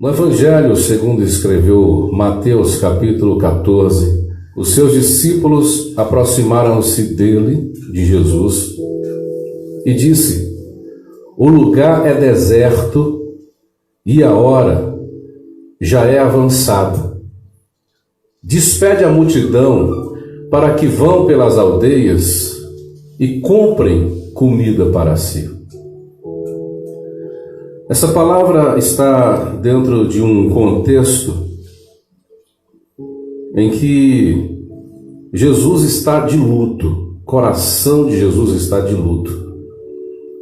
No Evangelho, segundo escreveu Mateus, capítulo 14, os seus discípulos aproximaram-se dele, de Jesus, e disse: o lugar é deserto e a hora já é avançada. Despede a multidão para que vão pelas aldeias e comprem comida para si. Essa palavra está dentro de um contexto em que Jesus está de luto, o coração de Jesus está de luto.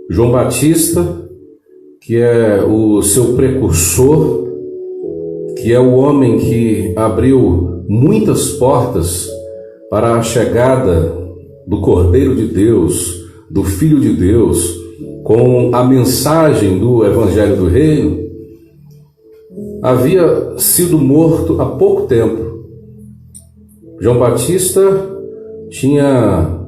João Batista, que é o seu precursor, que é o homem que abriu muitas portas para a chegada do Cordeiro de Deus, do Filho de Deus, com a mensagem do Evangelho do Reino, havia sido morto há pouco tempo. João Batista tinha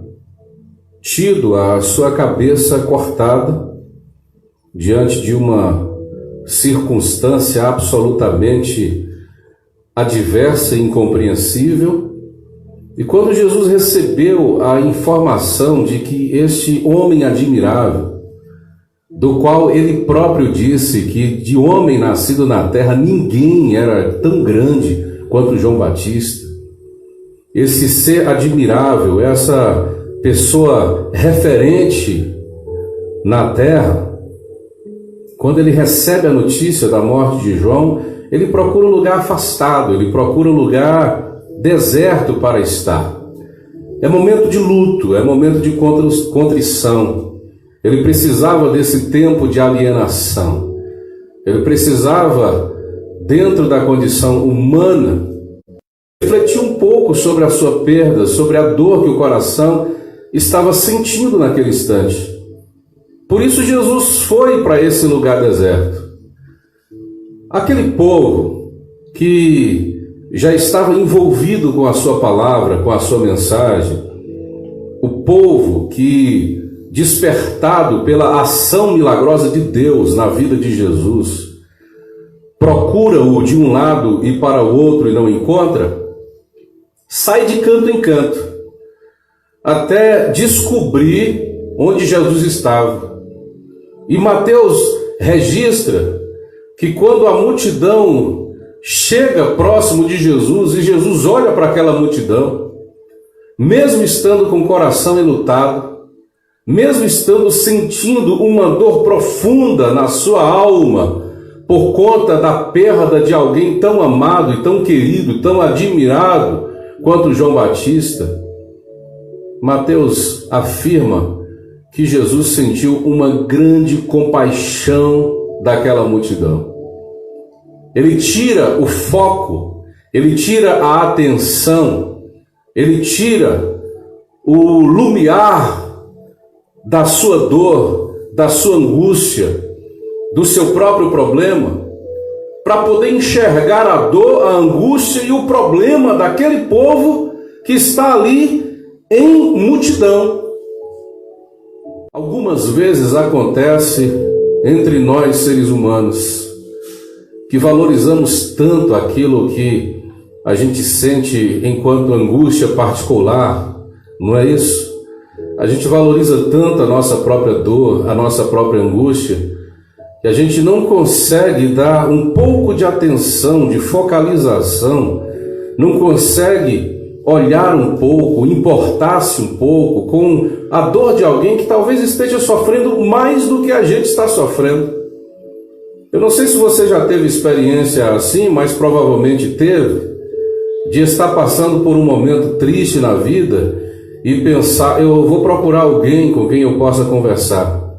tido a sua cabeça cortada diante de uma circunstância absolutamente adversa e incompreensível. E quando Jesus recebeu a informação de que este homem admirável, do qual ele próprio disse que de homem nascido na terra ninguém era tão grande quanto João Batista, esse ser admirável, essa pessoa referente na terra, quando ele recebe a notícia da morte de João, ele procura um lugar afastado, ele procura um lugar deserto para estar. É momento de luto, é momento de contrição. Ele precisava desse tempo de alienação. Ele precisava, dentro da condição humana, refletir um pouco sobre a sua perda, sobre a dor que o coração estava sentindo naquele instante. Por isso Jesus foi para esse lugar deserto. Aquele povo que já estava envolvido com a sua palavra, com a sua mensagem, o povo que, despertado pela ação milagrosa de Deus na vida de Jesus, procura-o de um lado e para o outro e não encontra, sai de canto em canto, até descobrir onde Jesus estava. E Mateus registra que quando a multidão chega próximo de Jesus e Jesus olha para aquela multidão, mesmo estando com o coração enlutado, mesmo estando sentindo uma dor profunda na sua alma por conta da perda de alguém tão amado e tão querido, tão admirado quanto João Batista, Mateus afirma que Jesus sentiu uma grande compaixão daquela multidão. Ele tira o foco, ele tira a atenção, ele tira o lumiar da sua dor, da sua angústia, do seu próprio problema, para poder enxergar a dor, a angústia e o problema daquele povo que está ali em multidão. Algumas vezes acontece entre nós seres humanos que valorizamos tanto aquilo que a gente sente enquanto angústia particular, não é isso? A gente valoriza tanto a nossa própria dor, a nossa própria angústia, que a gente não consegue dar um pouco de atenção, de focalização, não consegue olhar um pouco, importar-se um pouco com a dor de alguém que talvez esteja sofrendo mais do que a gente está sofrendo. Eu não sei se você já teve experiência assim, mas provavelmente teve, de estar passando por um momento triste na vida e pensar, eu vou procurar alguém com quem eu possa conversar.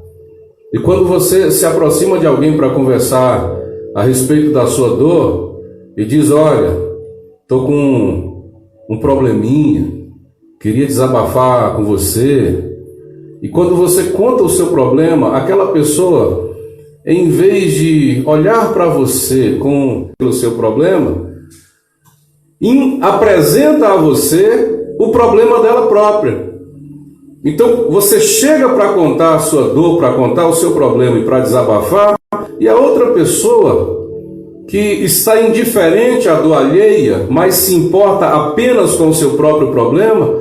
E quando você se aproxima de alguém para conversar a respeito da sua dor e diz, olha, estou com um probleminha, queria desabafar com você. E quando você conta o seu problema, aquela pessoa, em vez de olhar para você com o seu problema, apresenta a você o problema dela própria. Então você chega para contar a sua dor, para contar o seu problema e para desabafar, e a outra pessoa que está indiferente à dor alheia, mas se importa apenas com o seu próprio problema,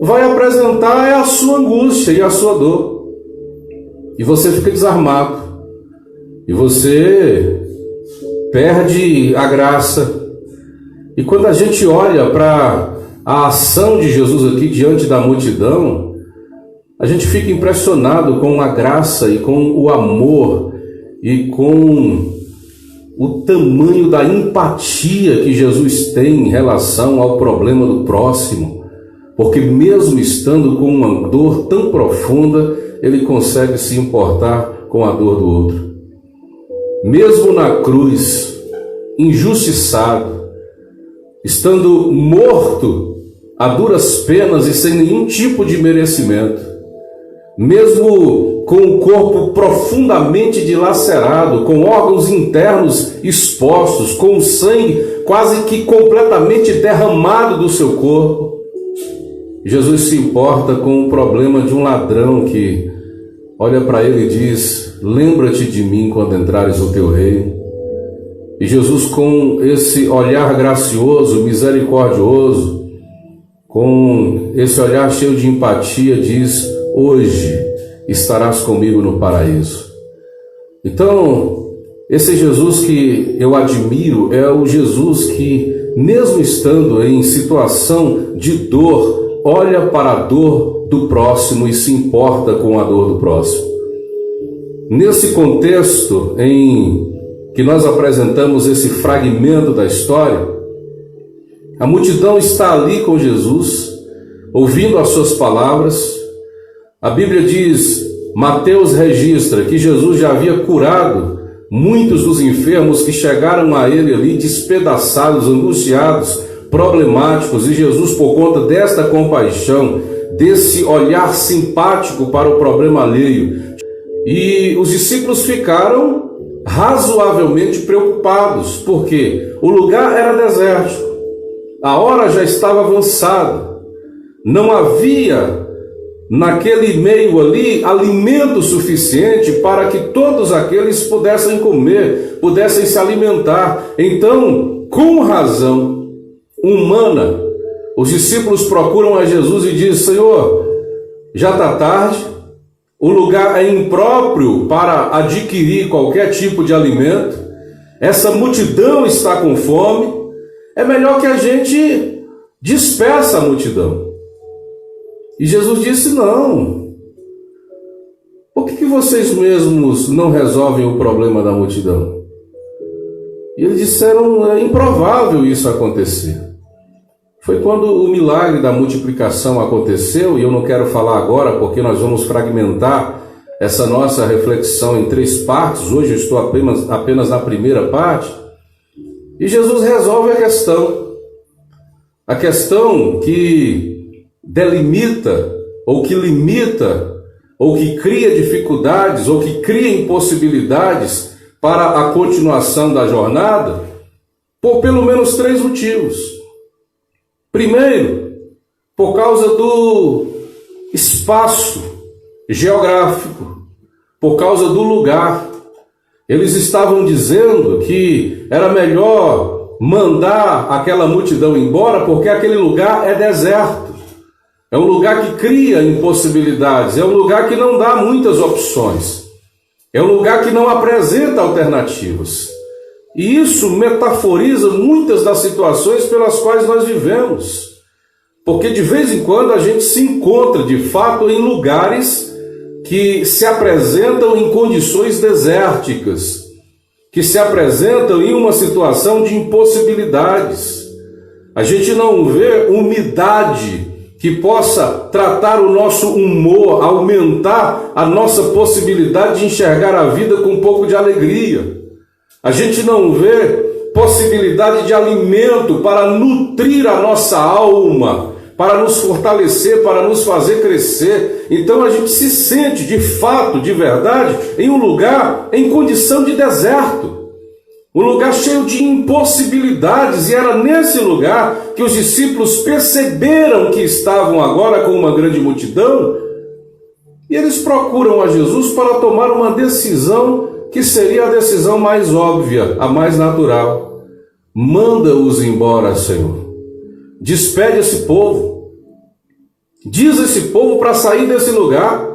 vai apresentar a sua angústia e a sua dor. E você fica desarmado. E você perde a graça. E quando a gente olha para a ação de Jesus aqui diante da multidão, a gente fica impressionado com a graça e com o amor e com o tamanho da empatia que Jesus tem em relação ao problema do próximo, porque mesmo estando com uma dor tão profunda, ele consegue se importar com a dor do outro. Mesmo na cruz, injustiçado, estando morto a duras penas e sem nenhum tipo de merecimento, mesmo com o corpo profundamente dilacerado, com órgãos internos expostos, com o sangue quase que completamente derramado do seu corpo, Jesus se importa com o problema de um ladrão que olha para ele e diz: lembra-te de mim quando entrares no teu reino. E Jesus, com esse olhar gracioso, misericordioso, com esse olhar cheio de empatia, diz: hoje estarás comigo no paraíso. Então, esse Jesus que eu admiro é o Jesus que, mesmo estando em situação de dor, olha para a dor do próximo e se importa com a dor do próximo. Nesse contexto em que nós apresentamos esse fragmento da história, a multidão está ali com Jesus, ouvindo as suas palavras. A Bíblia diz, Mateus registra que Jesus já havia curado muitos dos enfermos que chegaram a ele ali despedaçados, angustiados, problemáticos, e Jesus, por conta desta compaixão, desse olhar simpático para o problema alheio, e os discípulos ficaram razoavelmente preocupados, porque o lugar era desértico, a hora já estava avançada, não havia naquele meio ali alimento suficiente para que todos aqueles pudessem comer, pudessem se alimentar. Então, com razão humana, os discípulos procuram a Jesus e dizem: Senhor, já está tarde, o lugar é impróprio para adquirir qualquer tipo de alimento, essa multidão está com fome, é melhor que a gente dispersa a multidão. E Jesus disse: não. Por que vocês mesmos não resolvem o problema da multidão? E eles disseram: é improvável isso acontecer. Foi quando o milagre da multiplicação aconteceu, e eu não quero falar agora porque nós vamos fragmentar essa nossa reflexão em 3 partes. Hoje eu estou apenas na primeira parte. E Jesus resolve a questão que delimita, ou que limita, ou que cria dificuldades, ou que cria impossibilidades para a continuação da jornada, por pelo menos 3 motivos. Primeiro, por causa do espaço geográfico, por causa do lugar. Eles estavam dizendo que era melhor mandar aquela multidão embora porque aquele lugar é deserto. É um lugar que cria impossibilidades, é um lugar que não dá muitas opções, é um lugar que não apresenta alternativas. E isso metaforiza muitas das situações pelas quais nós vivemos, porque de vez em quando a gente se encontra de fato em lugares que se apresentam em condições desérticas, que se apresentam em uma situação de impossibilidades. A gente não vê umidade que possa tratar o nosso humor, aumentar a nossa possibilidade de enxergar a vida com um pouco de alegria. A gente não vê possibilidade de alimento para nutrir a nossa alma, para nos fortalecer, para nos fazer crescer. Então a gente se sente de fato, de verdade, em um lugar em condição de deserto. Um lugar cheio de impossibilidades, e era nesse lugar que os discípulos perceberam que estavam agora com uma grande multidão, e eles procuram a Jesus para tomar uma decisão que seria a decisão mais óbvia, a mais natural. Manda-os embora, Senhor. Despede esse povo. Diz esse povo para sair desse lugar.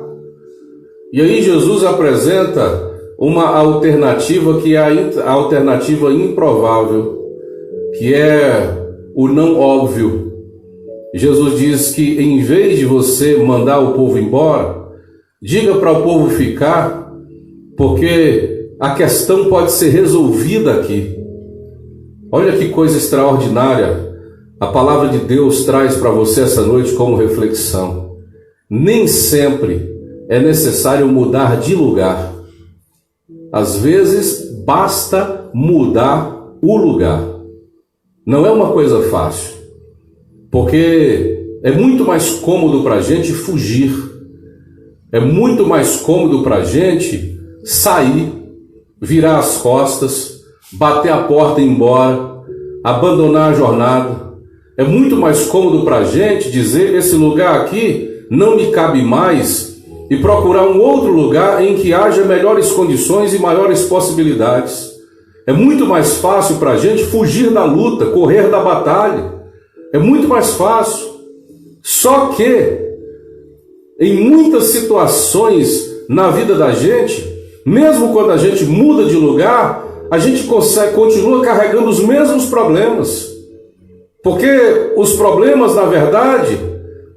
E aí Jesus apresenta uma alternativa que é a alternativa improvável, que é o não óbvio. Jesus diz que em vez de você mandar o povo embora, diga para o povo ficar, porque a questão pode ser resolvida aqui. Olha que coisa extraordinária a palavra de Deus traz para você essa noite como reflexão. Nem sempre é necessário mudar de lugar. Às vezes basta mudar o lugar. Não é uma coisa fácil, porque é muito mais cômodo para a gente fugir. É muito mais cômodo para a gente sair, virar as costas, bater a porta e ir embora, abandonar a jornada. É muito mais cômodo para a gente dizer: esse lugar aqui não me cabe mais, e procurar um outro lugar em que haja melhores condições e maiores possibilidades. É muito mais fácil para a gente fugir da luta, correr da batalha. É muito mais fácil. Só que, em muitas situações na vida da gente, mesmo quando a gente muda de lugar, a gente continua carregando os mesmos problemas. Porque os problemas, na verdade,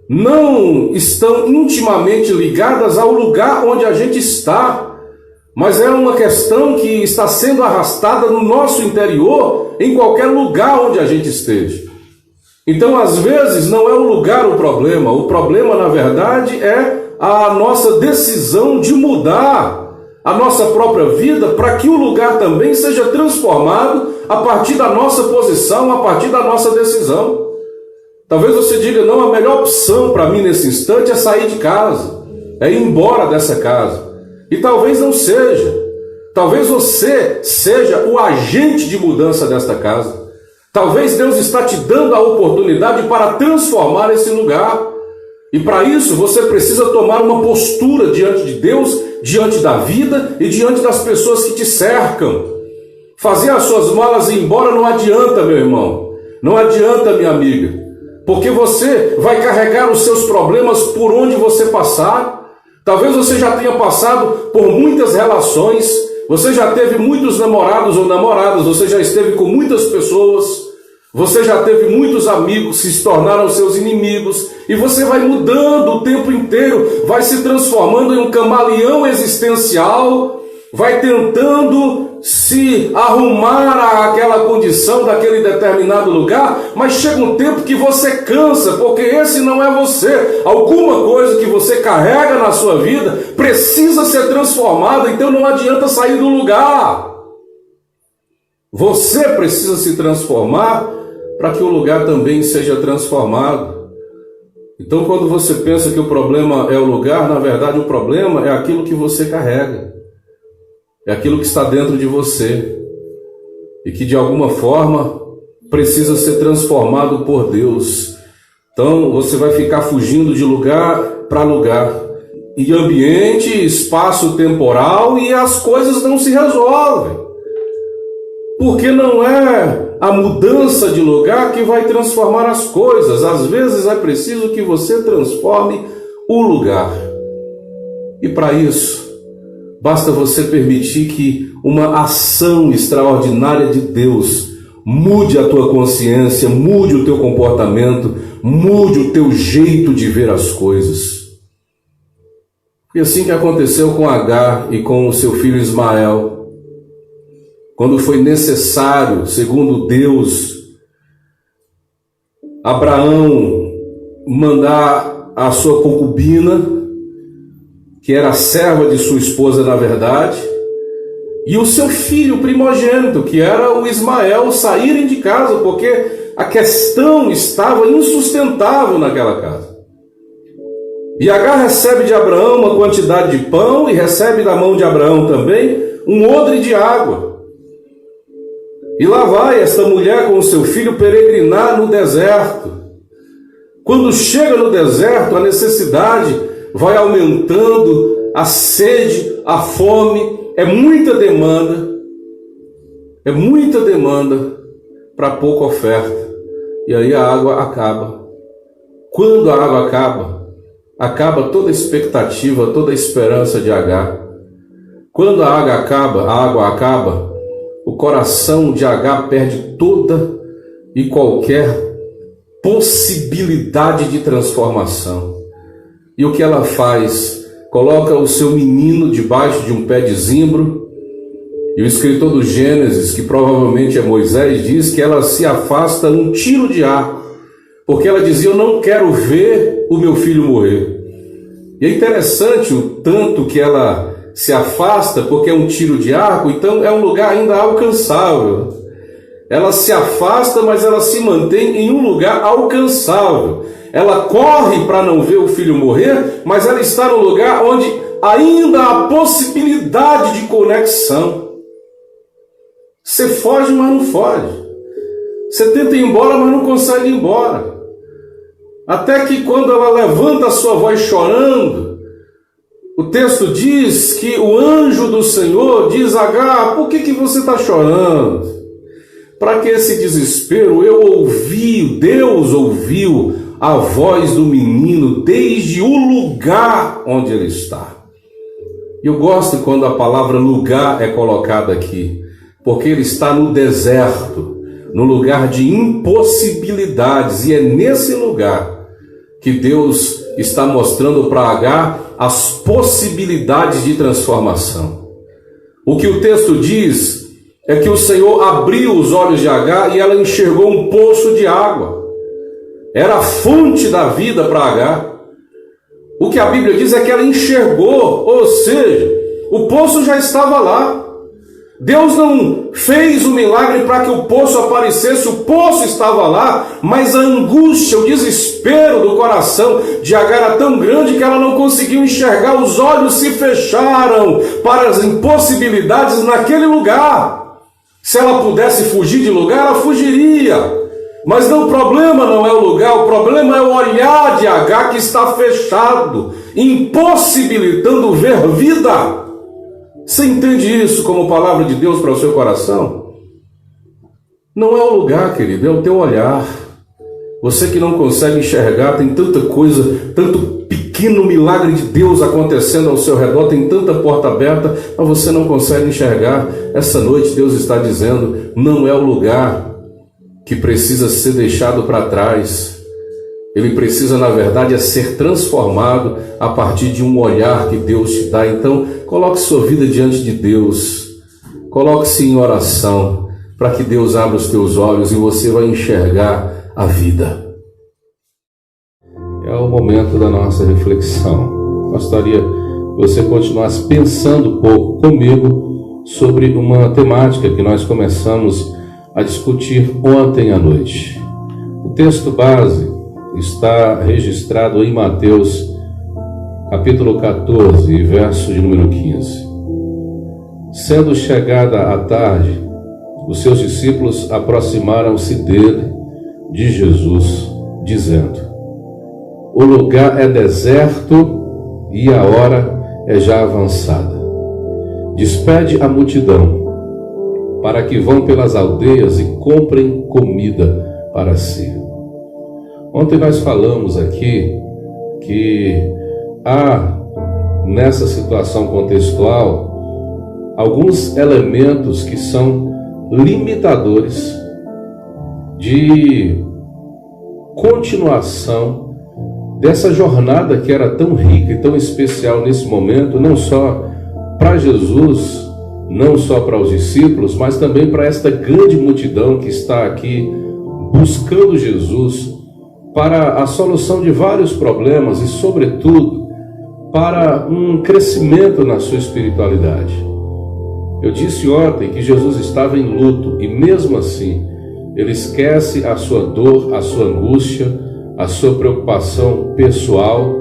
não estão intimamente ligadas ao lugar onde a gente está, mas é uma questão que está sendo arrastada no nosso interior, em qualquer lugar onde a gente esteja. Então, às vezes, não é o lugar o problema, na verdade, é a nossa decisão de mudar a nossa própria vida para que o lugar também seja transformado a partir da nossa posição, a partir da nossa decisão. Talvez você diga: não, a melhor opção para mim nesse instante é sair de casa, é ir embora dessa casa. E talvez não seja. Talvez você seja o agente de mudança desta casa. Talvez Deus está te dando a oportunidade para transformar esse lugar. E para isso você precisa tomar uma postura diante de Deus, diante da vida e diante das pessoas que te cercam. Fazer as suas malas e ir embora não adianta, meu irmão. Não adianta, minha amiga. Porque você vai carregar os seus problemas por onde você passar. Talvez você já tenha passado por muitas relações, você já teve muitos namorados ou namoradas, você já esteve com muitas pessoas, você já teve muitos amigos que se tornaram seus inimigos, e você vai mudando o tempo inteiro, vai se transformando em um camaleão existencial, vai tentando se arrumar àquela condição daquele determinado lugar, mas chega um tempo que você cansa, porque esse não é você. Alguma coisa que você carrega na sua vida precisa ser transformada, então não adianta sair do lugar. Você precisa se transformar para que o lugar também seja transformado. Então, quando você pensa que o problema é o lugar, na verdade o problema é aquilo que você carrega. É aquilo que está dentro de você e que de alguma forma precisa ser transformado por Deus. Então você vai ficar fugindo de lugar para lugar, e ambiente, espaço temporal, e as coisas não se resolvem. Porque não é a mudança de lugar que vai transformar as coisas. Às vezes é preciso que você transforme o lugar. E para isso, basta você permitir que uma ação extraordinária de Deus mude a tua consciência, mude o teu comportamento, mude o teu jeito de ver as coisas. Foi assim que aconteceu com Agar e com o seu filho Ismael. Quando foi necessário, segundo Deus, Abraão mandar a sua concubina, que era a serva de sua esposa na verdade, e o seu filho primogênito, que era o Ismael, saírem de casa, porque a questão estava insustentável naquela casa. E Agar recebe de Abraão uma quantidade de pão, e recebe da mão de Abraão também um odre de água. E lá vai esta mulher com o seu filho peregrinar no deserto. Quando chega no deserto, a necessidade vai aumentando, a sede, a fome, é muita demanda para pouca oferta. E aí a água acaba. Quando a água acaba toda a expectativa, toda a esperança de Agar. Quando a água acaba, o coração de Agar perde toda e qualquer possibilidade de transformação. E o que ela faz? Coloca o seu menino debaixo de um pé de zimbro, e o escritor do Gênesis, que provavelmente é Moisés, diz que ela se afasta um tiro de arco, porque ela dizia: eu não quero ver o meu filho morrer. E é interessante o tanto que ela se afasta, porque é um tiro de arco, então é um lugar ainda alcançável. Ela se afasta, mas ela se mantém em um lugar alcançável. Ela corre para não ver o filho morrer, mas ela está no lugar onde ainda há possibilidade de conexão. Você foge, mas não foge. Você tenta ir embora, mas não consegue ir embora. Até que quando ela levanta a sua voz chorando, o texto diz que o anjo do Senhor diz: Agar, por que você está chorando? Para que esse desespero? Deus ouviu a voz do menino desde o lugar onde ele está. Eu gosto quando a palavra lugar é colocada aqui, porque ele está no deserto, no lugar de impossibilidades, e é nesse lugar que Deus está mostrando para Agar as possibilidades de transformação. O que o texto diz é que o Senhor abriu os olhos de Agar e ela enxergou um poço de água. Era a fonte da vida para Agar. O que a Bíblia diz é que ela enxergou, ou seja, o poço já estava lá. Deus não fez o milagre para que o poço aparecesse, o poço estava lá, mas a angústia, o desespero do coração de Agar era tão grande que ela não conseguiu enxergar, os olhos se fecharam para as impossibilidades naquele lugar. Se ela pudesse fugir de lugar, ela fugiria. Mas não, o problema não é o lugar, o problema é o olhar de Agar que está fechado, impossibilitando ver vida. Você entende isso como palavra de Deus para o seu coração? Não é o lugar, querido, é o teu olhar. Você que não consegue enxergar, tem tanta coisa, tanto pequeno milagre de Deus acontecendo ao seu redor, tem tanta porta aberta, mas você não consegue enxergar. Essa noite Deus está dizendo: não é o lugar que precisa ser deixado para trás. Ele precisa, na verdade, ser transformado a partir de um olhar que Deus te dá. Então, coloque sua vida diante de Deus. Coloque-se em oração para que Deus abra os teus olhos e você vai enxergar a vida. É o momento da nossa reflexão. Gostaria que você continuasse pensando um pouco comigo sobre uma temática que nós começamos a discutir ontem à noite. O texto base está registrado em Mateus, capítulo 14, verso de número 15. Sendo chegada a tarde, os seus discípulos aproximaram-se dele, de Jesus, dizendo: o lugar é deserto e a hora é já avançada. Despede a multidão, para que vão pelas aldeias e comprem comida para si. Ontem nós falamos aqui que há, nessa situação contextual, alguns elementos que são limitadores de continuação dessa jornada que era tão rica e tão especial nesse momento, não só para Jesus, não só para os discípulos, mas também para esta grande multidão que está aqui buscando Jesus para a solução de vários problemas e, sobretudo, para um crescimento na sua espiritualidade. Eu disse ontem que Jesus estava em luto e, mesmo assim, ele esquece a sua dor, a sua angústia, a sua preocupação pessoal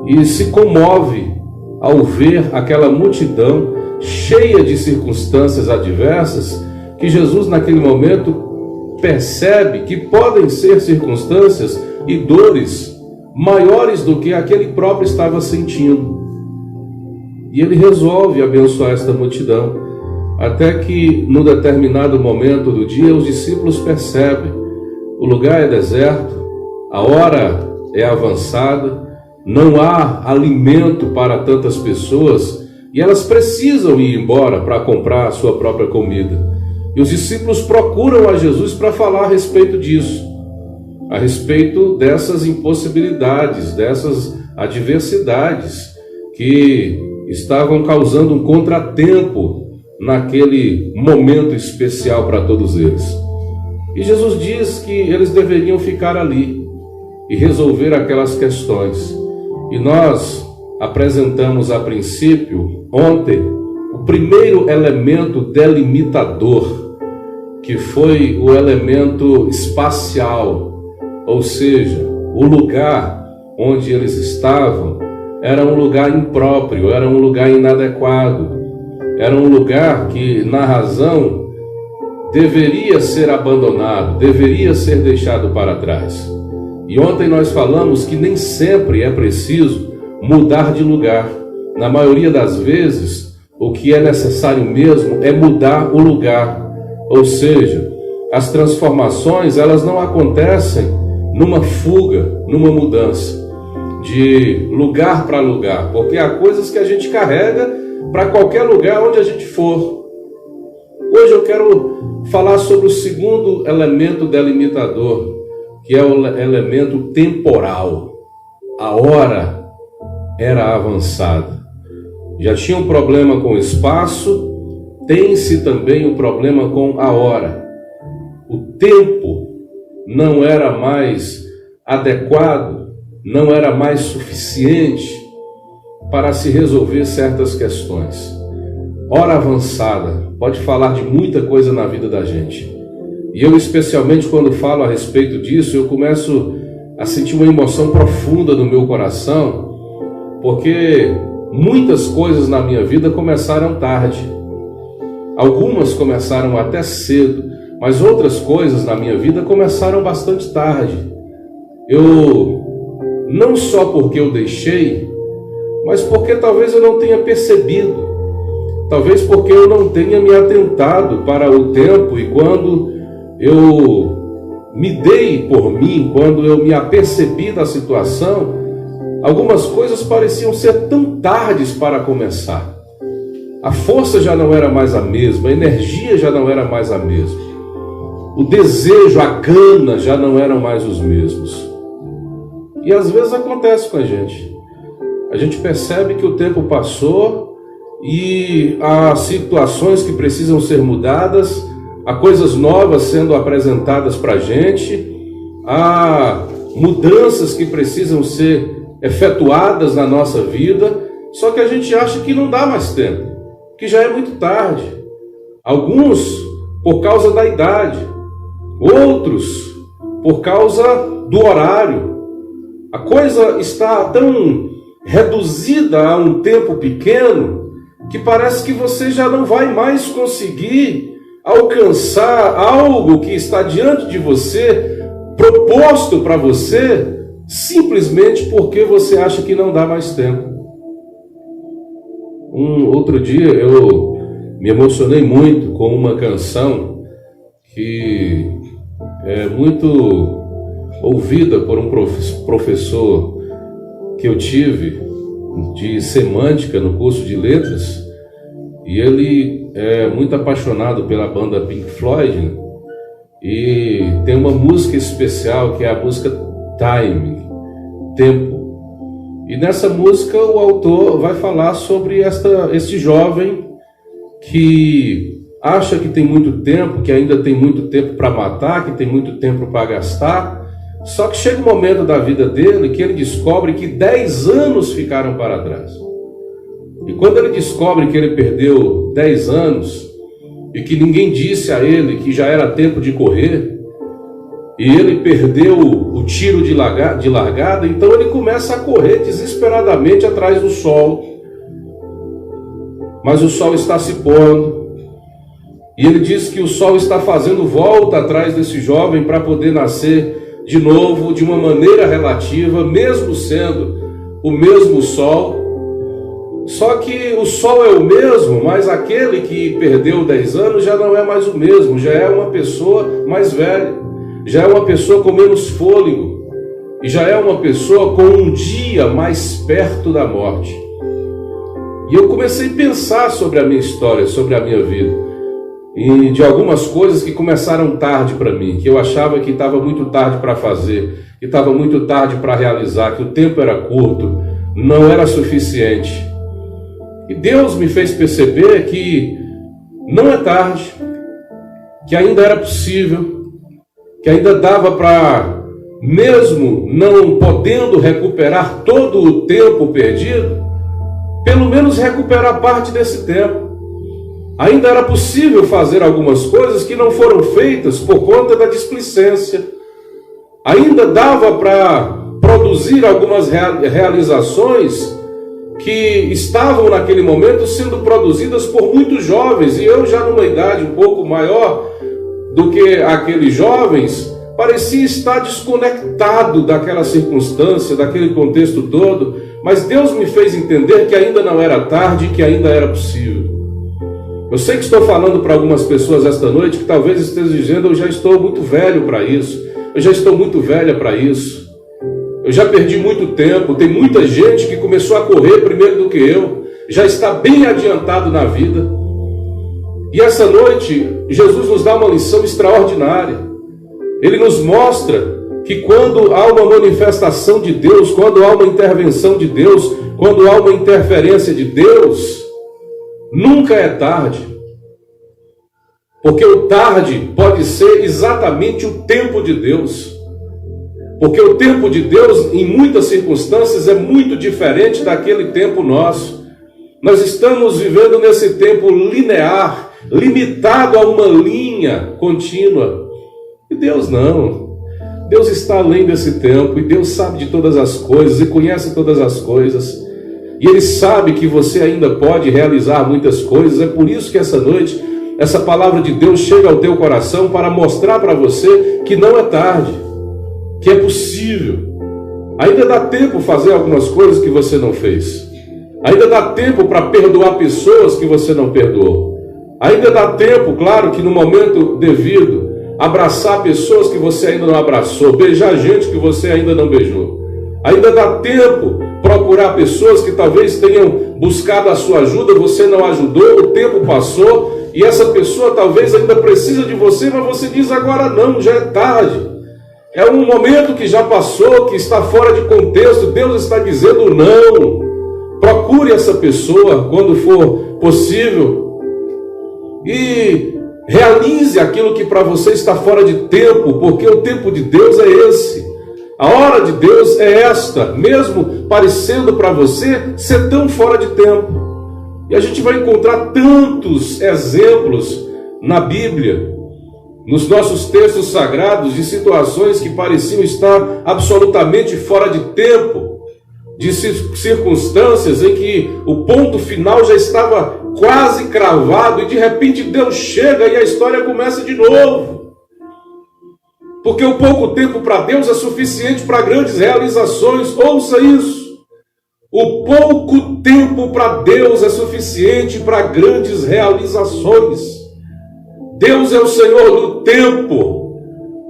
e se comove ao ver aquela multidão cheia de circunstâncias adversas que Jesus, naquele momento, percebe que podem ser circunstâncias e dores maiores do que aquele próprio estava sentindo. E ele resolve abençoar esta multidão, até que, num determinado momento do dia, os discípulos percebem: o lugar é deserto, a hora é avançada, não há alimento para tantas pessoas e elas precisam ir embora para comprar a sua própria comida. E os discípulos procuram a Jesus para falar a respeito disso, a respeito dessas impossibilidades, dessas adversidades que estavam causando um contratempo naquele momento especial para todos eles. E Jesus diz que eles deveriam ficar ali e resolver aquelas questões. E nós apresentamos a princípio, ontem, o primeiro elemento delimitador, que foi o elemento espacial, ou seja, o lugar onde eles estavam era um lugar impróprio, era um lugar inadequado, era um lugar que, na razão, deveria ser abandonado, deveria ser deixado para trás. E ontem nós falamos que nem sempre é preciso mudar de lugar. Na maioria das vezes, o que é necessário mesmo é mudar o lugar. Ou seja, as transformações, elas não acontecem numa fuga, numa mudança de lugar para lugar, porque há coisas que a gente carrega para qualquer lugar onde a gente for. Hoje eu quero falar sobre o segundo elemento delimitador, que é o elemento temporal. A hora era avançada. Já tinha um problema com o espaço, tem-se também um problema com a hora. O tempo não era mais adequado, não era mais suficiente para se resolver certas questões. Hora avançada pode falar de muita coisa na vida da gente. E eu, especialmente, quando falo a respeito disso, eu começo a sentir uma emoção profunda no meu coração, porque muitas coisas na minha vida começaram tarde. Algumas começaram até cedo, mas outras coisas na minha vida começaram bastante tarde. Não só porque eu deixei, mas porque talvez eu não tenha percebido, talvez porque eu não tenha me atentado para o tempo, e quando eu me dei por mim, quando eu me apercebi da situação, algumas coisas pareciam ser tão tardes para começar. A força já não era mais a mesma, a energia já não era mais a mesma, o desejo, a gana já não eram mais os mesmos. E às vezes acontece com a gente. A gente percebe que o tempo passou e há situações que precisam ser mudadas, há coisas novas sendo apresentadas para a gente, há mudanças que precisam ser efetuadas na nossa vida, só que a gente acha que não dá mais tempo, que já é muito tarde. Alguns por causa da idade, outros por causa do horário. A coisa está tão reduzida a um tempo pequeno que parece que você já não vai mais conseguir alcançar algo que está diante de você, proposto para você, simplesmente porque você acha que não dá mais tempo. Outro dia eu me emocionei muito com uma canção que é muito ouvida por um professor que eu tive de semântica no curso de letras, e ele é muito apaixonado pela banda Pink Floyd, né? E tem uma música especial que é a música Time, Tempo. E nessa música o autor vai falar sobre este jovem que acha que tem muito tempo, que ainda tem muito tempo para matar, que tem muito tempo para gastar. Só que chega um momento da vida dele que ele descobre que 10 anos ficaram para trás. E quando ele descobre que ele perdeu 10 anos e que ninguém disse a ele que já era tempo de correr, e ele perdeu o tiro de largada, então ele começa a correr desesperadamente atrás do sol. Mas o sol está se pondo, e ele diz que o sol está fazendo volta atrás desse jovem para poder nascer de novo, de uma maneira relativa, mesmo sendo o mesmo sol. Só que o sol é o mesmo, mas aquele que perdeu 10 anos já não é mais o mesmo, já é uma pessoa mais velha, já é uma pessoa com menos fôlego, e já é uma pessoa com um dia mais perto da morte. E eu comecei a pensar sobre a minha história, sobre a minha vida, e de algumas coisas que começaram tarde para mim, que eu achava que estava muito tarde para fazer, que estava muito tarde para realizar, que o tempo era curto, não era suficiente. E Deus me fez perceber que não é tarde, que ainda era possível, que ainda dava para, mesmo não podendo recuperar todo o tempo perdido, pelo menos recuperar parte desse tempo. Ainda era possível fazer algumas coisas que não foram feitas por conta da displicência. Ainda dava para produzir algumas realizações que estavam naquele momento sendo produzidas por muitos jovens, e eu já numa idade um pouco maior do que aqueles jovens, parecia estar desconectado daquela circunstância, daquele contexto todo, mas Deus me fez entender que ainda não era tarde, que ainda era possível. Eu sei que estou falando para algumas pessoas esta noite que talvez estejam dizendo: eu já estou muito velho para isso, eu já estou muito velha para isso. Eu já perdi muito tempo. Tem muita gente que começou a correr primeiro do que eu, já está bem adiantado na vida. E essa noite, Jesus nos dá uma lição extraordinária. Ele nos mostra que quando há uma manifestação de Deus, quando há uma intervenção de Deus, quando há uma interferência de Deus, nunca é tarde. Porque o tarde pode ser exatamente o tempo de Deus. Porque o tempo de Deus, em muitas circunstâncias, é muito diferente daquele tempo nosso. Nós estamos vivendo nesse tempo linear, limitado a uma linha contínua. E Deus não. Deus está além desse tempo, e Deus sabe de todas as coisas, e conhece todas as coisas. E Ele sabe que você ainda pode realizar muitas coisas. É por isso que essa noite, essa palavra de Deus chega ao teu coração para mostrar para você que não é tarde, que é possível. Ainda dá tempo fazer algumas coisas que você não fez. Ainda dá tempo para perdoar pessoas que você não perdoou. Ainda dá tempo, claro, que no momento devido, abraçar pessoas que você ainda não abraçou, beijar gente que você ainda não beijou. Ainda dá tempo procurar pessoas que talvez tenham buscado a sua ajuda, você não ajudou, o tempo passou, e essa pessoa talvez ainda precisa de você, mas você diz: agora não, já é tarde. É um momento que já passou, que está fora de contexto. Deus está dizendo não. Procure essa pessoa quando for possível e realize aquilo que para você está fora de tempo, porque o tempo de Deus é esse. A hora de Deus é esta, mesmo parecendo para você ser tão fora de tempo. E a gente vai encontrar tantos exemplos na Bíblia, nos nossos textos sagrados, de situações que pareciam estar absolutamente fora de tempo, de circunstâncias em que o ponto final já estava quase cravado, e de repente Deus chega e a história começa de novo. Porque o pouco tempo para Deus é suficiente para grandes realizações. Ouça isso. O pouco tempo para Deus é suficiente para grandes realizações. Deus é o Senhor do tempo,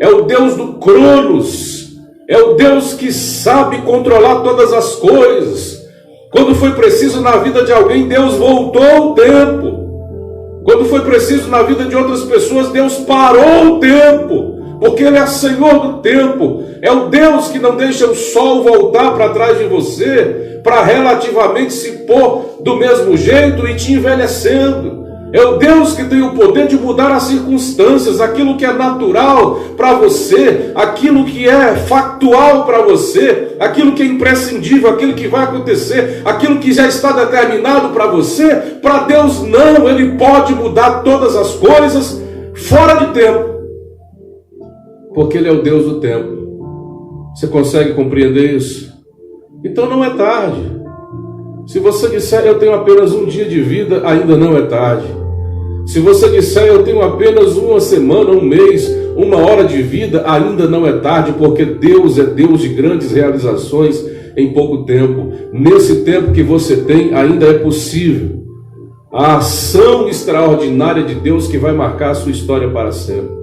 é o Deus do Cronos, é o Deus que sabe controlar todas as coisas. Quando foi preciso na vida de alguém, Deus voltou o tempo. Quando foi preciso na vida de outras pessoas, Deus parou o tempo, porque Ele é Senhor do tempo. É o Deus que não deixa o sol voltar para trás de você, para relativamente se pôr do mesmo jeito e te envelhecendo. É o Deus que tem o poder de mudar as circunstâncias, aquilo que é natural para você, aquilo que é factual para você, aquilo que é imprescindível, aquilo que vai acontecer, aquilo que já está determinado para você. Para Deus não, Ele pode mudar todas as coisas fora de tempo, porque Ele é o Deus do tempo. Você consegue compreender isso? Então não é tarde. Se você disser: eu tenho apenas um dia de vida, ainda não é tarde. Se você disser: eu tenho apenas uma semana, um mês, uma hora de vida, ainda não é tarde, porque Deus é Deus de grandes realizações em pouco tempo. nesse tempo que você tem, ainda é possível a ação extraordinária de Deus que vai marcar a sua história para sempre.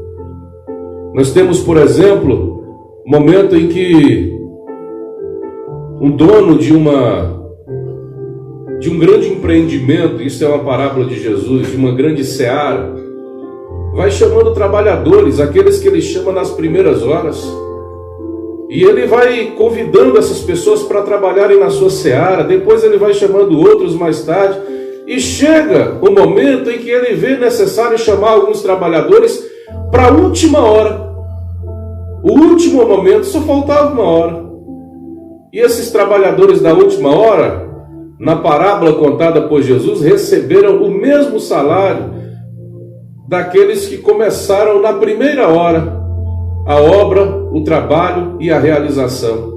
Nós temos, por exemplo, um momento em que um dono de um grande empreendimento, isso é uma parábola de Jesus, de uma grande seara, vai chamando trabalhadores, aqueles que ele chama nas primeiras horas, e ele vai convidando essas pessoas para trabalharem na sua seara, depois ele vai chamando outros mais tarde, e chega o momento em que ele vê necessário chamar alguns trabalhadores para a última hora. O último momento, só faltava uma hora. E esses trabalhadores da última hora, na parábola contada por Jesus, receberam o mesmo salário daqueles que começaram na primeira hora a obra, o trabalho e a realização.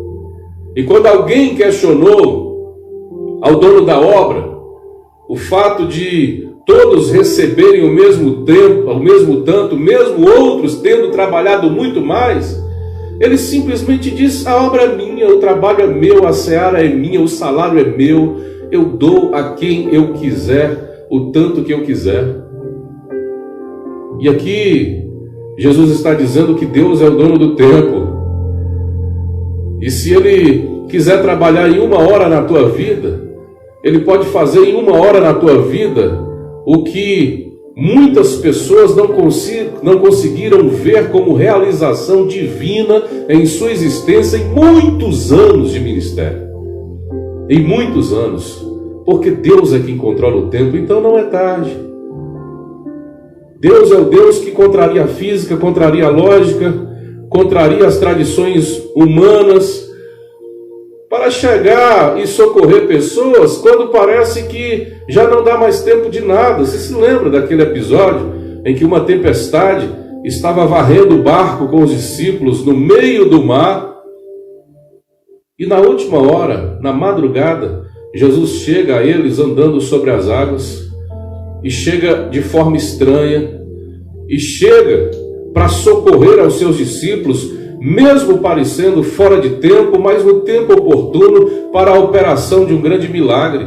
E quando alguém questionou ao dono da obra o fato de todos receberem o mesmo tempo, ao mesmo tanto, mesmo outros tendo trabalhado muito mais, ele simplesmente diz: a obra é minha, o trabalho é meu, a seara é minha, o salário é meu, eu dou a quem eu quiser, o tanto que eu quiser. E aqui Jesus está dizendo que Deus é o dono do tempo. E se Ele quiser trabalhar em uma hora na tua vida, Ele pode fazer em uma hora na tua vida o que muitas pessoas não conseguiram ver como realização divina em sua existência em muitos anos de ministério. Em muitos anos. Porque Deus é quem controla o tempo, então não é tarde. Deus é o Deus que contraria a física, contraria a lógica, contraria as tradições humanas, para chegar e socorrer pessoas quando parece que já não dá mais tempo de nada. Você se lembra daquele episódio em que uma tempestade estava varrendo o barco com os discípulos no meio do mar, e na última hora, na madrugada, Jesus chega a eles andando sobre as águas, e chega de forma estranha, e chega para socorrer aos seus discípulos, mesmo parecendo fora de tempo, mas no tempo oportuno para a operação de um grande milagre.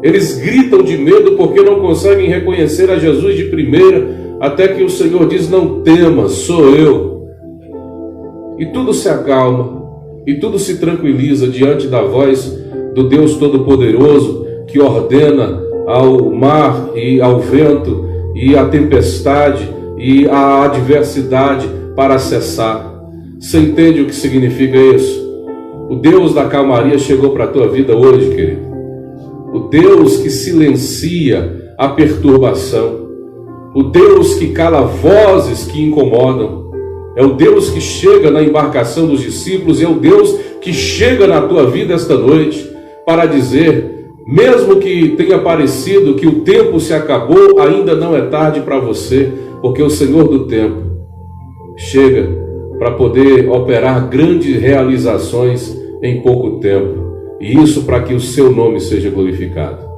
Eles gritam de medo porque não conseguem reconhecer a Jesus de primeira, até que o Senhor diz: não temas, sou eu. E tudo se acalma, e tudo se tranquiliza diante da voz do Deus Todo-Poderoso, que ordena ao mar e ao vento e à tempestade e à adversidade para cessar. Você entende o que significa isso? O Deus da calmaria chegou para a tua vida hoje, querido. O Deus que silencia a perturbação. O Deus que cala vozes que incomodam. É o Deus que chega na embarcação dos discípulos. É o Deus que chega na tua vida esta noite para dizer: mesmo que tenha parecido que o tempo se acabou, ainda não é tarde para você, porque o Senhor do tempo chega para poder operar grandes realizações em pouco tempo. E isso para que o seu nome seja glorificado.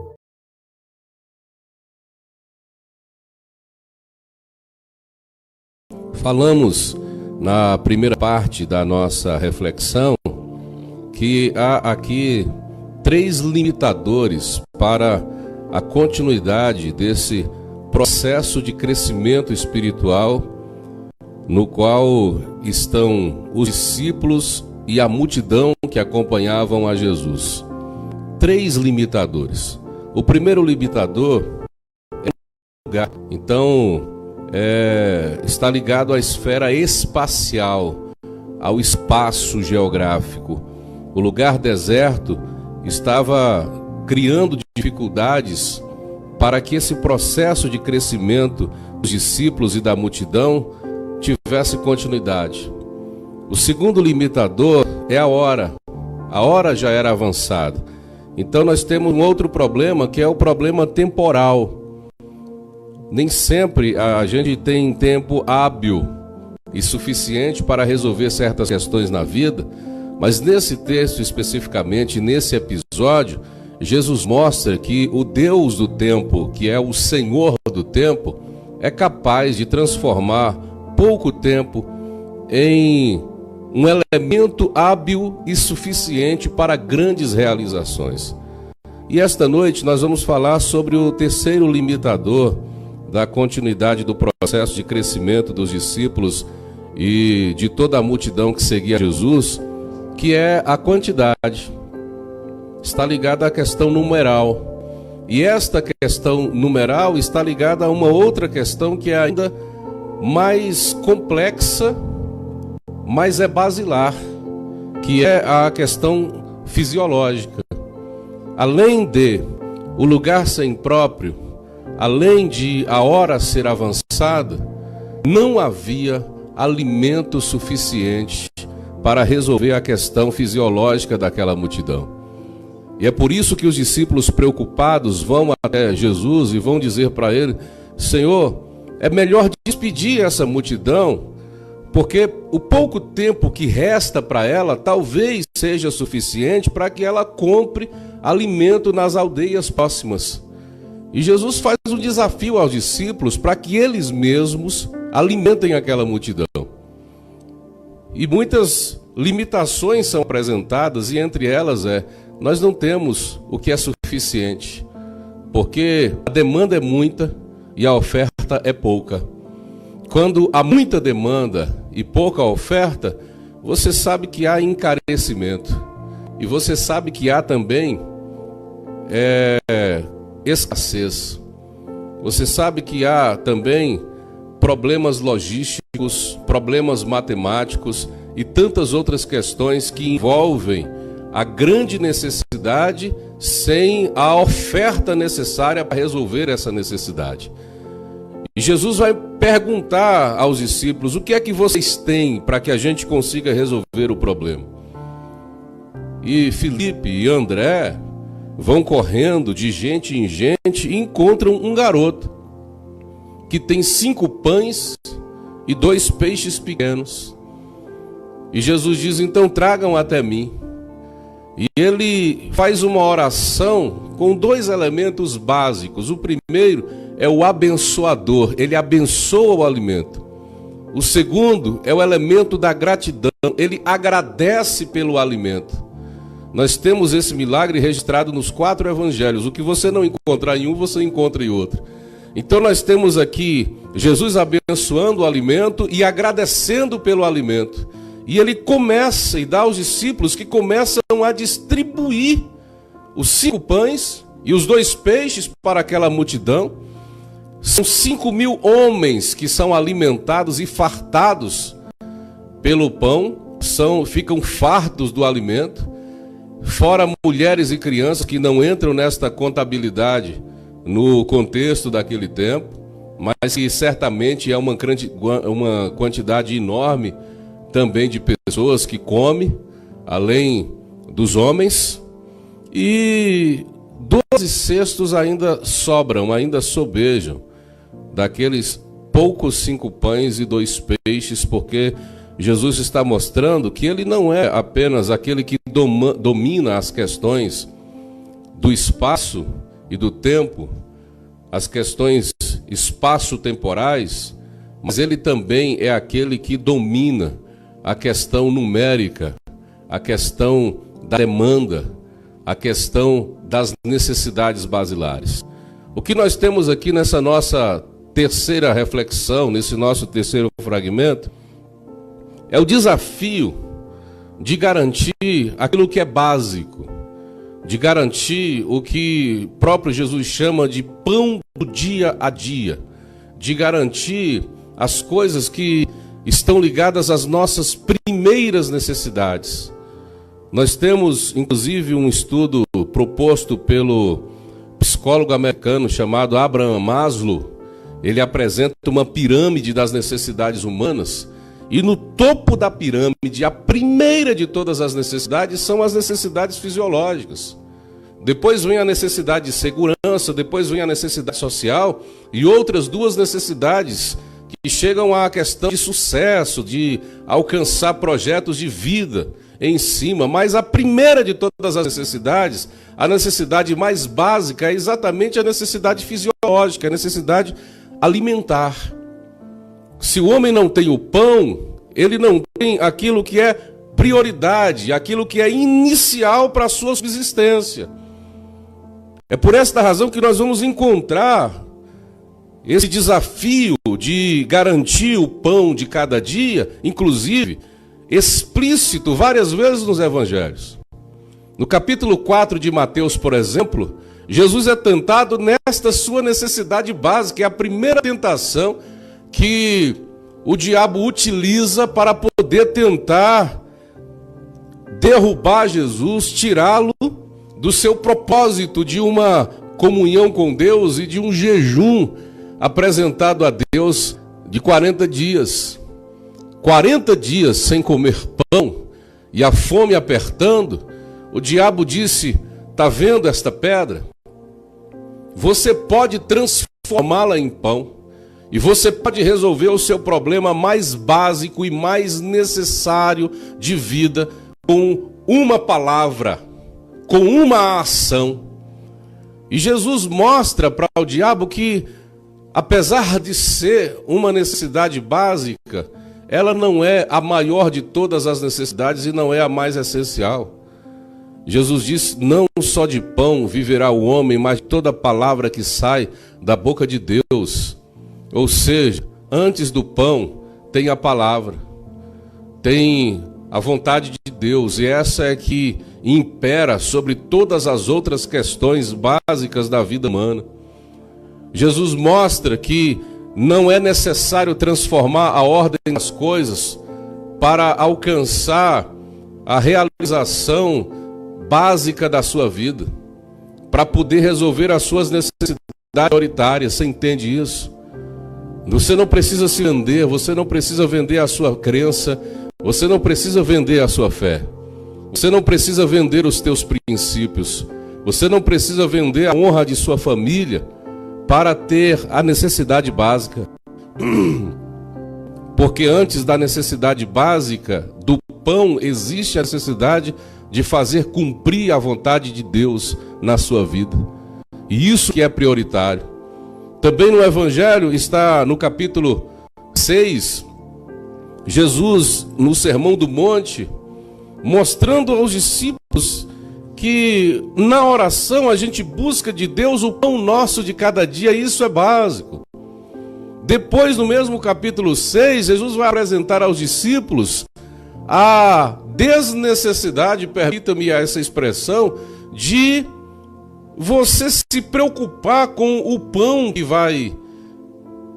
Falamos na primeira parte da nossa reflexão que há aqui 3 limitadores para a continuidade desse processo de crescimento espiritual no qual estão os discípulos e a multidão que acompanhavam a Jesus. 3 limitadores. O primeiro limitador é o lugar. Então, está ligado à esfera espacial, ao espaço geográfico. O lugar deserto estava criando dificuldades para que esse processo de crescimento dos discípulos e da multidão tivesse continuidade. O segundo limitador é a hora. A hora já era avançada. Então nós temos um outro problema, que é o problema temporal. Nem sempre a gente tem tempo hábil e suficiente para resolver certas questões na vida, mas nesse texto especificamente, nesse episódio, Jesus mostra que o Deus do tempo, que é o Senhor do tempo, é capaz de transformar pouco tempo em um elemento hábil e suficiente para grandes realizações. E esta noite nós vamos falar sobre o terceiro limitador da continuidade do processo de crescimento dos discípulos e de toda a multidão que seguia Jesus, que é a quantidade. Está ligada à questão numeral. E esta questão numeral está ligada a uma outra questão que é ainda mais complexa, mas é basilar, que é a questão fisiológica. Além de o lugar ser impróprio, além de a hora ser avançada, não havia alimento suficiente para resolver a questão fisiológica daquela multidão. E é por isso que os discípulos preocupados vão até Jesus e vão dizer para ele: Senhor, é melhor despedir essa multidão, porque o pouco tempo que resta para ela talvez seja suficiente para que ela compre alimento nas aldeias próximas. E Jesus faz um desafio aos discípulos para que eles mesmos alimentem aquela multidão. E muitas limitações são apresentadas, e entre elas nós não temos o que é suficiente, porque a demanda é muita e a oferta é pouca. Quando há muita demanda e pouca oferta, você sabe que há encarecimento. E você sabe que há também escassez. Você sabe que há também problemas logísticos, problemas matemáticos e tantas outras questões que envolvem a grande necessidade sem a oferta necessária para resolver essa necessidade. E Jesus vai perguntar aos discípulos: o que é que vocês têm para que a gente consiga resolver o problema? E Filipe e André vão correndo de gente em gente e encontram um garoto que tem 5 pães e 2 peixes pequenos. E Jesus diz: então tragam até mim. E ele faz uma oração com 2 elementos básicos. O primeiro é o abençoador, ele abençoa o alimento. O segundo é o elemento da gratidão, ele agradece pelo alimento. Nós temos esse milagre registrado nos 4 evangelhos. O que você não encontrar em um, você encontra em outro. Então nós temos aqui Jesus abençoando o alimento e agradecendo pelo alimento. E ele começa e dá aos discípulos que começam a distribuir os 5 pães e os 2 peixes para aquela multidão. São 5.000 homens que são alimentados e fartados pelo pão, ficam fartos do alimento, fora mulheres e crianças que não entram nesta contabilidade no contexto daquele tempo, mas que certamente é uma quantidade enorme também de pessoas que comem, além dos homens. E 12 cestos ainda sobram, ainda sobejam daqueles poucos 5 pães e 2 peixes, porque Jesus está mostrando que ele não é apenas aquele que domina as questões do espaço e do tempo, as questões espaço-temporais, mas ele também é aquele que domina a questão numérica, a questão da demanda, a questão das necessidades basilares. O que nós temos aqui nessa nossa terceira reflexão, nesse nosso terceiro fragmento, é o desafio de garantir aquilo que é básico, de garantir o que o próprio Jesus chama de pão do dia a dia, de garantir as coisas que estão ligadas às nossas primeiras necessidades. Nós temos, inclusive, um estudo proposto pelo psicólogo americano chamado Abraham Maslow. Ele apresenta uma pirâmide das necessidades humanas, e no topo da pirâmide, a primeira de todas as necessidades são as necessidades fisiológicas. Depois vem a necessidade de segurança, depois vem a necessidade social e outras 2 necessidades que chegam à questão de sucesso, de alcançar projetos de vida em cima. Mas a primeira de todas as necessidades, a necessidade mais básica, é exatamente a necessidade fisiológica, a necessidade alimentar. Se o homem não tem o pão, ele não tem aquilo que é prioridade, aquilo que é inicial para a sua subsistência. É por esta razão que nós vamos encontrar esse desafio de garantir o pão de cada dia, inclusive explícito várias vezes nos evangelhos. No capítulo 4 de Mateus, por exemplo, Jesus é tentado nesta sua necessidade básica, é a primeira tentação que o diabo utiliza para poder tentar derrubar Jesus, tirá-lo do seu propósito de uma comunhão com Deus e de um jejum apresentado a Deus de 40 dias. 40 dias sem comer pão e a fome apertando, o diabo disse: está vendo esta pedra? Você pode transformá-la em pão e você pode resolver o seu problema mais básico e mais necessário de vida com uma palavra, com uma ação. E Jesus mostra para o diabo que, apesar de ser uma necessidade básica, ela não é a maior de todas as necessidades e não é a mais essencial. Jesus disse: não só de pão viverá o homem, mas de toda palavra que sai da boca de Deus. Ou seja, antes do pão tem a palavra, tem a vontade de Deus, e essa é que impera sobre todas as outras questões básicas da vida humana. Jesus mostra que não é necessário transformar a ordem das coisas para alcançar a realização básica da sua vida, para poder resolver as suas necessidades prioritárias. Você entende isso? Você não precisa se vender, você não precisa vender a sua crença, você não precisa vender a sua fé, você não precisa vender os teus princípios, você não precisa vender a honra de sua família para ter a necessidade básica. Porque antes da necessidade básica do pão existe a necessidade de fazer cumprir a vontade de Deus na sua vida. E isso que é prioritário. Também no Evangelho está no capítulo 6, Jesus no Sermão do Monte, mostrando aos discípulos que na oração a gente busca de Deus o pão nosso de cada dia, e isso é básico. Depois, no mesmo capítulo 6, Jesus vai apresentar aos discípulos a desnecessidade, permita-me essa expressão, de você se preocupar com o pão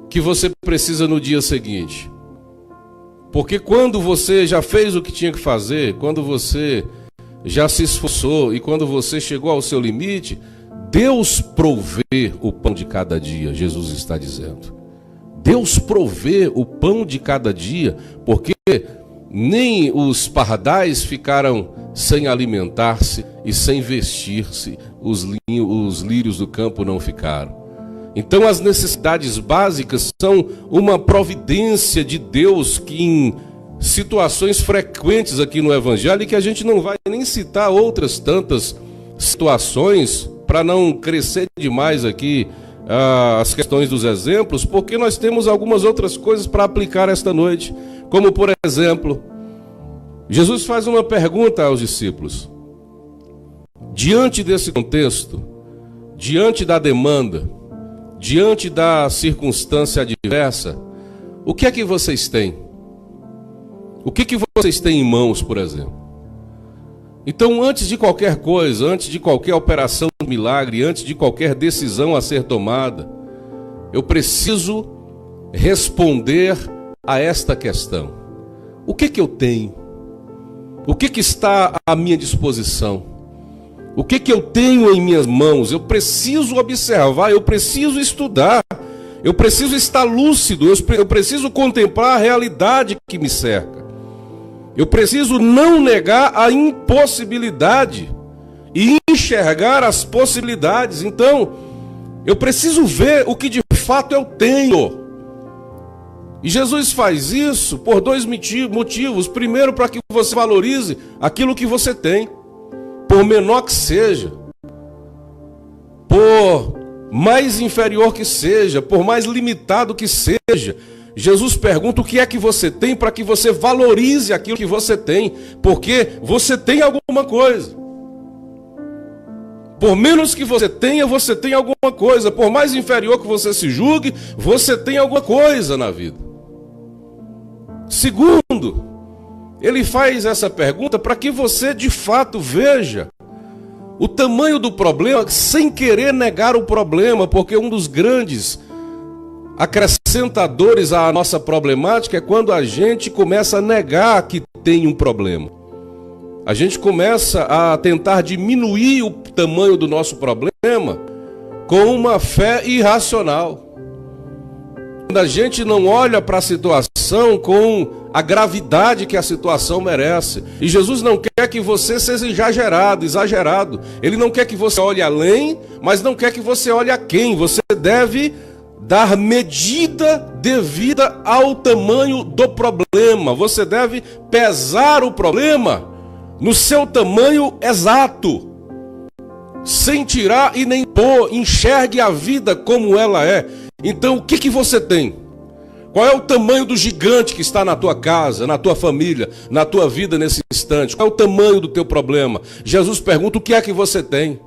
que você precisa no dia seguinte. Porque quando você já fez o que tinha que fazer, quando você já se esforçou e quando você chegou ao seu limite, Deus provê o pão de cada dia, Jesus está dizendo. Deus provê o pão de cada dia, porque nem os pardais ficaram sem alimentar-se e sem vestir-se, os lírios do campo não ficaram. Então as necessidades básicas são uma providência de Deus que em situações frequentes aqui no Evangelho, e que a gente não vai nem citar outras tantas situações para não crescer demais aqui as questões dos exemplos, porque nós temos algumas outras coisas para aplicar esta noite, como por exemplo, Jesus faz uma pergunta aos discípulos. Diante desse contexto, diante da demanda, diante da circunstância adversa, o que é que vocês têm? O que vocês têm em mãos, por exemplo? Então, antes de qualquer coisa, antes de qualquer operação de milagre, antes de qualquer decisão a ser tomada, eu preciso responder a esta questão. O que eu tenho? O que está à minha disposição? O que eu tenho em minhas mãos? Eu preciso observar, eu preciso estudar, eu preciso estar lúcido, eu preciso contemplar a realidade que me cerca. Eu preciso não negar a impossibilidade e enxergar as possibilidades. Então, eu preciso ver o que de fato eu tenho. E Jesus faz isso por dois motivos. Primeiro, para que você valorize aquilo que você tem, por menor que seja, por mais inferior que seja, por mais limitado que seja. Jesus pergunta o que é que você tem para que você valorize aquilo que você tem, porque você tem alguma coisa. Por menos que você tem alguma coisa. Por mais inferior que você se julgue, você tem alguma coisa na vida. Segundo, ele faz essa pergunta para que você de fato veja o tamanho do problema sem querer negar o problema, porque um dos grandes acrescentadores à nossa problemática é quando a gente começa a negar que tem um problema. A gente começa a tentar diminuir o tamanho do nosso problema com uma fé irracional. Quando a gente não olha para a situação com a gravidade que a situação merece. E Jesus não quer que você seja exagerado. Ele não quer que você olhe além, mas não quer que você olhe a quem. Você deve dar medida devida ao tamanho do problema. Você deve pesar o problema no seu tamanho exato, sem tirar e nem pôr. Enxergue a vida como ela é. Então, o que você tem? Qual é o tamanho do gigante que está na tua casa, na tua família, na tua vida nesse instante? Qual é o tamanho do teu problema? Jesus pergunta o que é que você tem.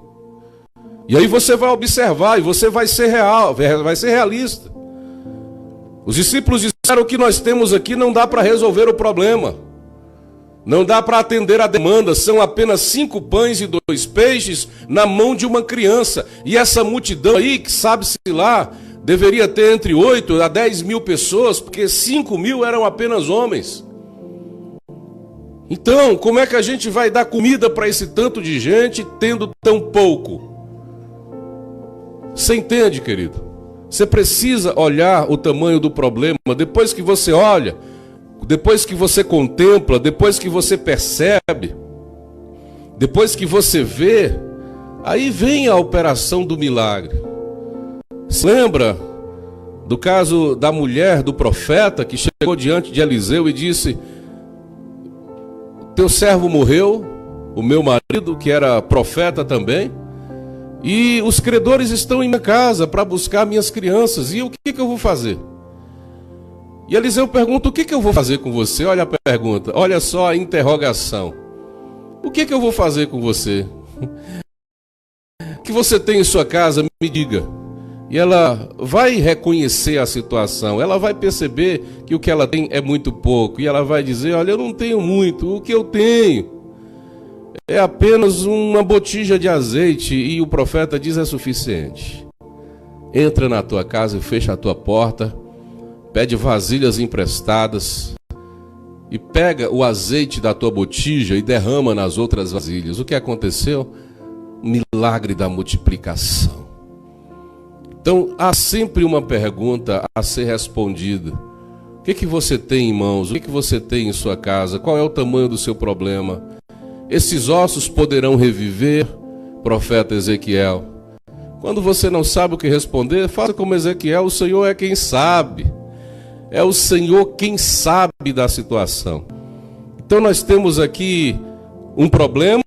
E aí você vai observar e você vai ser real, vai ser realista. Os discípulos disseram que nós temos aqui não dá para resolver o problema. Não dá para atender a demanda. São apenas 5 pães e 2 peixes na mão de uma criança. E essa multidão aí, que sabe-se lá, deveria ter entre 8 a 10 mil pessoas, porque 5 mil eram apenas homens. Então, como é que a gente vai dar comida para esse tanto de gente, tendo tão pouco? Você entende, querido? Você precisa olhar o tamanho do problema. Depois que você olha, depois que você contempla, depois que você percebe, depois que você vê, aí vem a operação do milagre. Se lembra do caso da mulher do profeta que chegou diante de Eliseu e disse: teu servo morreu, o meu marido, que era profeta também, e os credores estão em minha casa para buscar minhas crianças, e o que eu vou fazer? E Eliseu pergunta: o que eu vou fazer com você? Olha a pergunta, olha só a interrogação. O que eu vou fazer com você? O que você tem em sua casa, me diga. E ela vai reconhecer a situação, ela vai perceber que o que ela tem é muito pouco, e ela vai dizer: olha, eu não tenho muito, o que eu tenho é apenas uma botija de azeite. E o profeta diz: é suficiente. Entra na tua casa e fecha a tua porta, pede vasilhas emprestadas e pega o azeite da tua botija e derrama nas outras vasilhas. O que aconteceu? Milagre da multiplicação. Então, há sempre uma pergunta a ser respondida. O que você tem em mãos? O que você tem em sua casa? Qual é o tamanho do seu problema? Esses ossos poderão reviver, profeta Ezequiel? Quando você não sabe o que responder, faça como Ezequiel: o Senhor é quem sabe. É o Senhor quem sabe da situação. Então nós temos aqui um problema,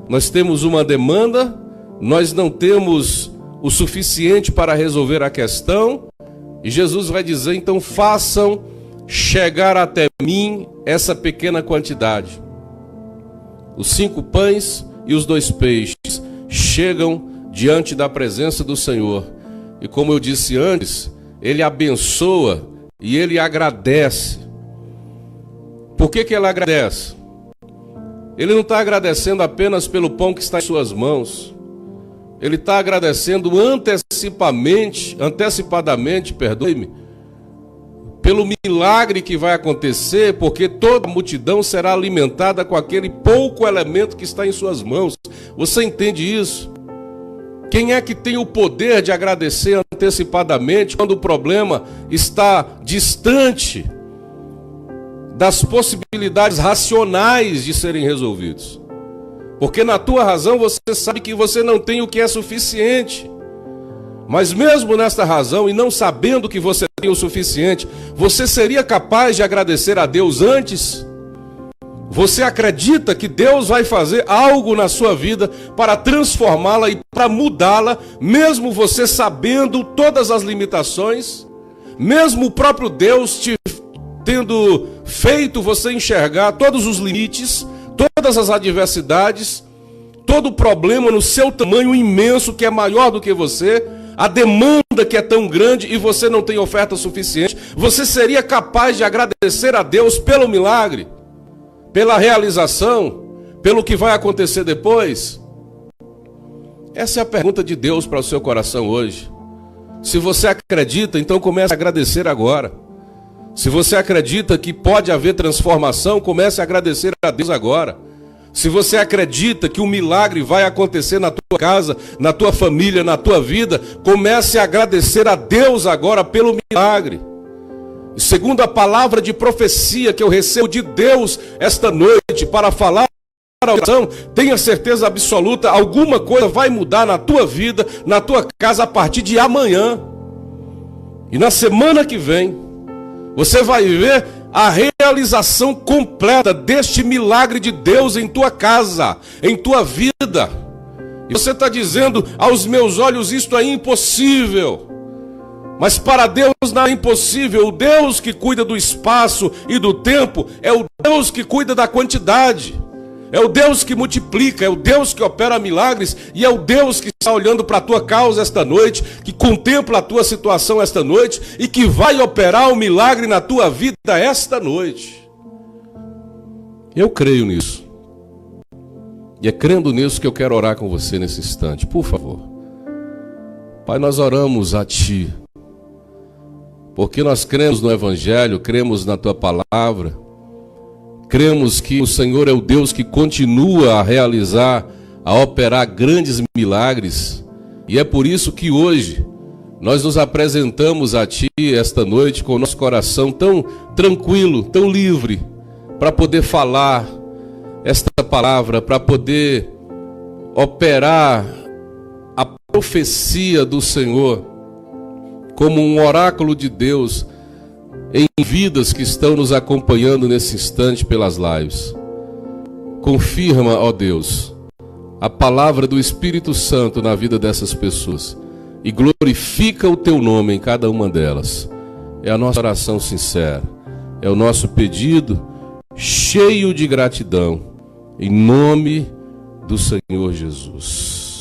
nós temos uma demanda, nós não temos o suficiente para resolver a questão, e Jesus vai dizer: então façam chegar até mim essa pequena quantidade. Os 5 pães e os 2 peixes chegam diante da presença do Senhor, e como eu disse antes, Ele abençoa e Ele agradece. Por que Ele agradece? Ele não está agradecendo apenas pelo pão que está em suas mãos. Ele está agradecendo antecipadamente, perdoe-me, pelo milagre que vai acontecer, porque toda a multidão será alimentada com aquele pouco elemento que está em suas mãos. Você entende isso? Quem é que tem o poder de agradecer antecipadamente quando o problema está distante das possibilidades racionais de serem resolvidos? Porque na tua razão você sabe que você não tem o que é suficiente. Mas mesmo nesta razão e não sabendo que você tem o suficiente, você seria capaz de agradecer a Deus antes? Você acredita que Deus vai fazer algo na sua vida para transformá-la e para mudá-la, mesmo você sabendo todas as limitações? mesmo o próprio Deus tendo feito você enxergar todos os limites, todas as adversidades, todo o problema no seu tamanho imenso, que é maior do que você, a demanda que é tão grande e você não tem oferta suficiente, você seria capaz de agradecer a Deus pelo milagre, pela realização, pelo que vai acontecer depois? Essa é a pergunta de Deus para o seu coração hoje. Se você acredita, então comece a agradecer agora. Se você acredita que pode haver transformação, comece a agradecer a Deus agora. Se você acredita que o milagre vai acontecer na tua casa, na tua família, na tua vida, comece a agradecer a Deus agora pelo milagre. E segundo a palavra de profecia que eu recebo de Deus esta noite para falar a oração, tenha certeza absoluta, alguma coisa vai mudar na tua vida, na tua casa a partir de amanhã. E na semana que vem, você vai ver a realização completa deste milagre de Deus em tua casa, em tua vida. E você está dizendo, aos meus olhos isto é impossível. Mas para Deus não é impossível. O Deus que cuida do espaço e do tempo é o Deus que cuida da quantidade. É o Deus que multiplica, é o Deus que opera milagres e é o Deus que está olhando para a tua causa esta noite, que contempla a tua situação esta noite e que vai operar o milagre na tua vida esta noite. Eu creio nisso. E é crendo nisso que eu quero orar com você nesse instante, por favor. Pai, nós oramos a Ti, porque nós cremos no Evangelho, cremos na Tua Palavra, cremos que o Senhor é o Deus que continua a realizar, a operar grandes milagres. E é por isso que hoje nós nos apresentamos a Ti esta noite com o nosso coração tão tranquilo, tão livre, para poder falar esta palavra, para poder operar a profecia do Senhor como um oráculo de Deus em vidas que estão nos acompanhando nesse instante pelas lives. Confirma, ó Deus, a palavra do Espírito Santo na vida dessas pessoas e glorifica o Teu nome em cada uma delas. É a nossa oração sincera, é o nosso pedido cheio de gratidão, em nome do Senhor Jesus.